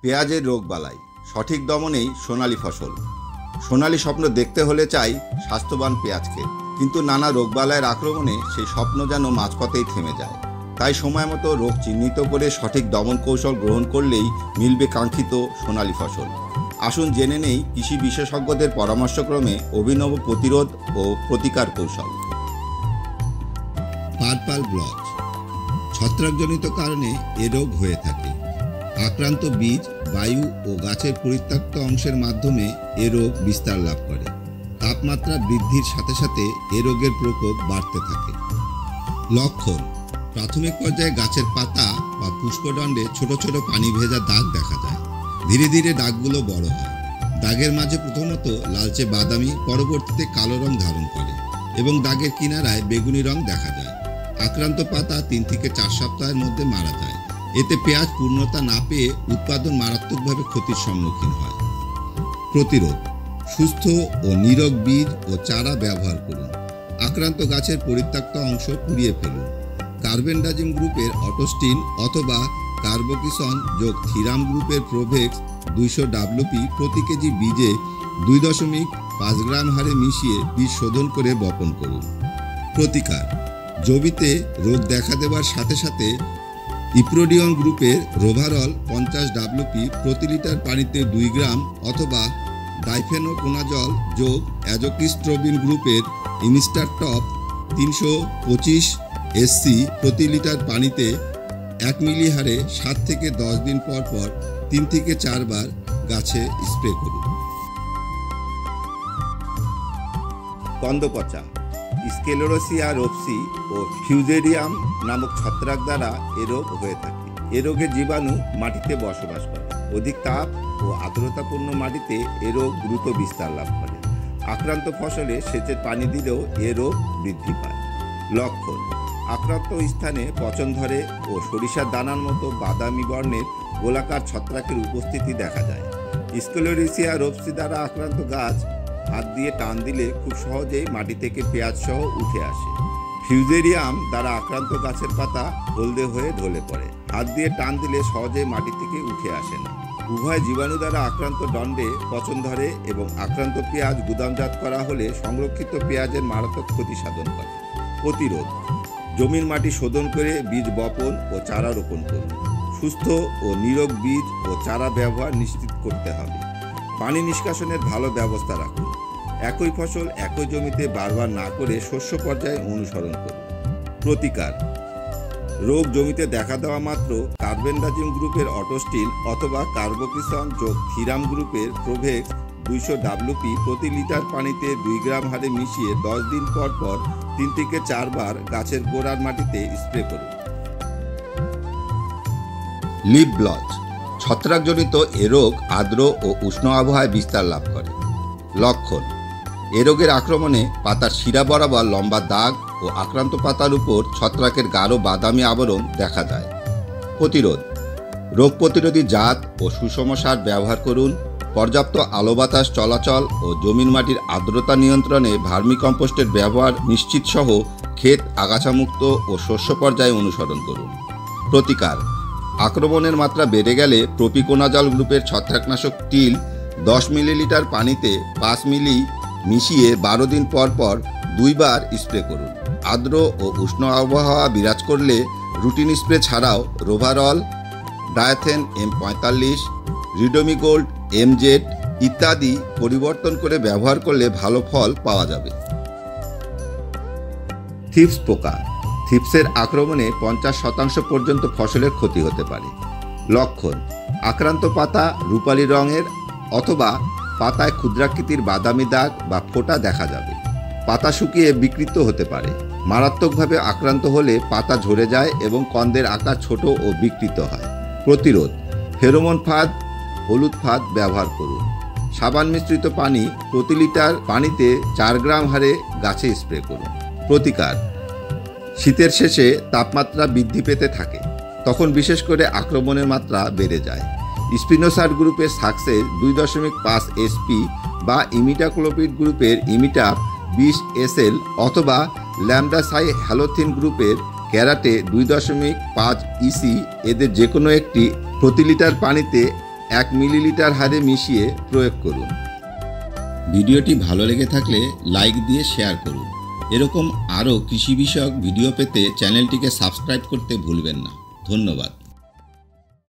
পেঁয়াজের রোগবালাই সঠিক দমনেই সোনালী ফসল। সোনালী স্বপ্ন দেখতে হলে চাই স্বাস্থ্যবান পেঁয়াজকে, কিন্তু নানা রোগবালাইয়ের আক্রমণে সেই স্বপ্ন যেন মাঝপথেই থেমে যায়। তাই সময় মতো রোগ চিহ্নিত করে সঠিক দমন কৌশল গ্রহণ করলেই মিলবে কাঙ্ক্ষিত সোনালী ফসল। আসুন জেনে নেই কৃষি বিশেষজ্ঞদের পরামর্শক্রমে অভিনব প্রতিরোধ ও প্রতিকার কৌশল। পার্পল ব্লচ ছত্রাকজনিত কারণে এ রোগ হয়ে থাকে। আক্রান্ত বীজ, বায়ু ও গাছের পরিত্যক্ত অংশের মাধ্যমে এ রোগ বিস্তার লাভ করে। তাপমাত্রা বৃদ্ধির সাথে সাথে এ রোগের প্রকোপ বাড়তে থাকে। লক্ষণ: প্রাথমিক পর্যায়ে গাছের পাতা বা পুষ্পদণ্ডে ছোট ছোট পানি ভেজা দাগ দেখা যায়। ধীরে ধীরে দাগগুলো বড় হয়। দাগের মাঝে প্রথমত লালচে বাদামি, পরবর্তীতে কালো রং ধারণ করে এবং দাগের কিনারায় বেগুনি রং দেখা যায়। আক্রান্ত পাতা 3 থেকে 4 সপ্তাহের মধ্যে মারা যায়। এতে পেঁয়াজ পূর্ণতা না পেয়ে উৎপাদন মারাত্মকভাবে ক্ষতির সম্মুখীন হয়। প্রতিরোধ: সুস্থ ও নীরোগ বীজ ও চারা ব্যবহার করুন। আক্রান্ত গাছের পরিত্যক্ত অংশ পুড়িয়ে ফেলুন। কার্বেন্ডাজিম গ্রুপের অটোস্টিন অথবা কার্বোকিসন যোগ থিরাম গ্রুপের প্রোভেক্স 200 WP প্রতি কেজি বীজে 2.5 গ্রাম হারে মিশিয়ে বীজ শোধন করে বপন করুন। প্রতিকার: জমিতে রোগ দেখা দেওয়ার সাথে সাথে ইপ্রোডিয়ন গ্রুপের রোভারল 50 WP প্রতি লিটার পানিতে 2 গ্রাম অথবা ডাইফেনোকোনাজল যোগ অ্যাজোকিস্ট্রোবিন গ্রুপের ইনস্টারটপ 325 SC প্রতি লিটার পানিতে 1 মিলি হারে 7 থেকে 10 দিন পর পর 3 থেকে 4 বার গাছে স্প্রে করুন। কন্দপচা স্কেলেরোসিয়া রোপসি ও ফিউজেরিয়াম নামক ছত্রাক দ্বারা এ রোগ হয়ে থাকে। এ রোগের জীবাণু মাটিতে বসবাস করে। অধিক তাপ ও আর্দ্রতাপূর্ণ মাটিতে এ রোগ দ্রুত বিস্তার লাভ করে। আক্রান্ত ফসলে সেচের পানি দিলেও এ রোগ বৃদ্ধি পায়। লক্ষণ: আক্রান্ত স্থানে পচন ধরে ও সরিষার দানার মতো বাদামি বর্ণের গোলাকার ছত্রাকের উপস্থিতি দেখা যায়। স্কেলেরোসিয়া রোপসি দ্বারা আক্রান্ত গাছ হাত দিয়ে টান দিলে খুব সহজেই মাটি থেকে পেঁয়াজ সহ উঠে আসে। ফিউজেরিয়াম দ্বারা আক্রান্ত গাছের পাতা হলদে হয়ে ঢলে পড়ে। হাত দিয়ে টান দিলে সহজেই মাটি থেকে উঠে আসে না। উভয় জীবাণু দ্বারা আক্রান্ত দণ্ডে পচন ধরে এবং আক্রান্ত পেঁয়াজ গুদামজাত করা হলে সংরক্ষিত পেঁয়াজের মারাত্মক ক্ষতি সাধন করে। প্রতিরোধ: জমির মাটি শোধন করে বীজ বপন ও চারা রোপণ করুন। সুস্থ ও নীরোগ বীজ ও চারা ব্যবহার নিশ্চিত করতে হবে। পানি নিষ্কাশনের ভালো ব্যবস্থা রাখুন। একই ফসল একই জমিতে বারবার না করে শস্য পর্যায়ে অনুসরণ করুন। প্রতিকার: রোগ জমিতে দেখা দেওয়া মাত্র কার্বেন্ডাজিম গ্রুপের অটোস্টিন অথবা কার্বোকিসন যোগ থিরাম গ্রুপের প্রোভেক্স 200 WP প্রতি লিটার পানিতে 2 গ্রাম হারে মিশিয়ে 10 দিন পর পর 3 থেকে 4 বার গাছের গোড়ার মাটিতে স্প্রে করুন। লিফ ব্লচ ছত্রাকজনিত এ রোগ আর্দ্র ও উষ্ণ আবহাওয়ায় বিস্তার লাভ করে। লক্ষণ: এ রোগের আক্রমণে পাতার শিরা বরাবর লম্বা দাগ ও আক্রান্ত পাতার উপর ছত্রাকের গাঢ় বাদামি আবরণ দেখা যায়। প্রতিরোধ: রোগ প্রতিরোধী জাত ও সুষম সার ব্যবহার করুন। পর্যাপ্ত আলো বাতাস চলাচল ও জমির মাটির আর্দ্রতা নিয়ন্ত্রণে ভার্মিকম্পোস্টের ব্যবহার নিশ্চিত সহ ক্ষেত আগাছামুক্ত ও শস্য পর্যায়ে অনুসরণ করুন। প্রতিকার: আক্রমণের মাত্রা বেড়ে গেলে প্রপিকোনাজল গ্রুপের ছত্রাকনাশক টিল 10 মিলিলিটার পানিতে 5 মিলি মিশিয়ে 12 দিন পর পর 2 বার স্প্রে করুন। আর্দ্র ও উষ্ণ আবহাওয়া বিরাজ করলে রুটিন স্প্রে ছাড়াও রোভারল, ডায়াথেন M45, রিডোমিগোল্ড, MZ ইত্যাদি পরিবর্তন করে ব্যবহার করলে ভালো ফল পাওয়া যাবে। থ্রিপস পোকা থ্রিপসের আক্রমণে 50% পর্যন্ত ফসলের ক্ষতি হতে পারে। লক্ষণ: আক্রান্ত পাতা রূপালী রঙের অথবা পাতায় ক্ষুদ্রাকৃতির বাদামি দাগ বা ফোঁটা দেখা যাবে। পাতা শুকিয়ে বিকৃত হতে পারে। মারাত্মকভাবে আক্রান্ত হলে পাতা ঝরে যায় এবং কন্দের আকার ছোট ও বিকৃত হয়। প্রতিরোধ: ফেরোমন ফাঁদ, হলুদ ফাঁদ ব্যবহার করুন। সাবান মিশ্রিত পানি প্রতি লিটার পানিতে 4 গ্রাম হারে গাছে স্প্রে করুন। প্রতিকার: শীতের শেষে তাপমাত্রা বৃদ্ধি পেতে থাকে, তখন বিশেষ করে আক্রমণের মাত্রা বেড়ে যায়। স্পিনোসার গ্রুপের সাকসেস 2.5 SP বা ইমিডাক্লোপিড গ্রুপের ইমিটাপ 20 SL অথবা ল্যামডাসাই হ্যালোথিন গ্রুপের ক্যারাটে 2.5 EC এদের যে কোনো একটি প্রতি লিটার পানিতে 1 মিলিলিটার হারে মিশিয়ে প্রয়োগ করুন। ভিডিওটি ভালো লেগে থাকলে লাইক দিয়ে শেয়ার করুন। এরকম আরও কৃষি বিষয়ক ভিডিও পেতে চ্যানেলটিকে সাবস্ক্রাইব করতে ভুলবেন না। ধন্যবাদ।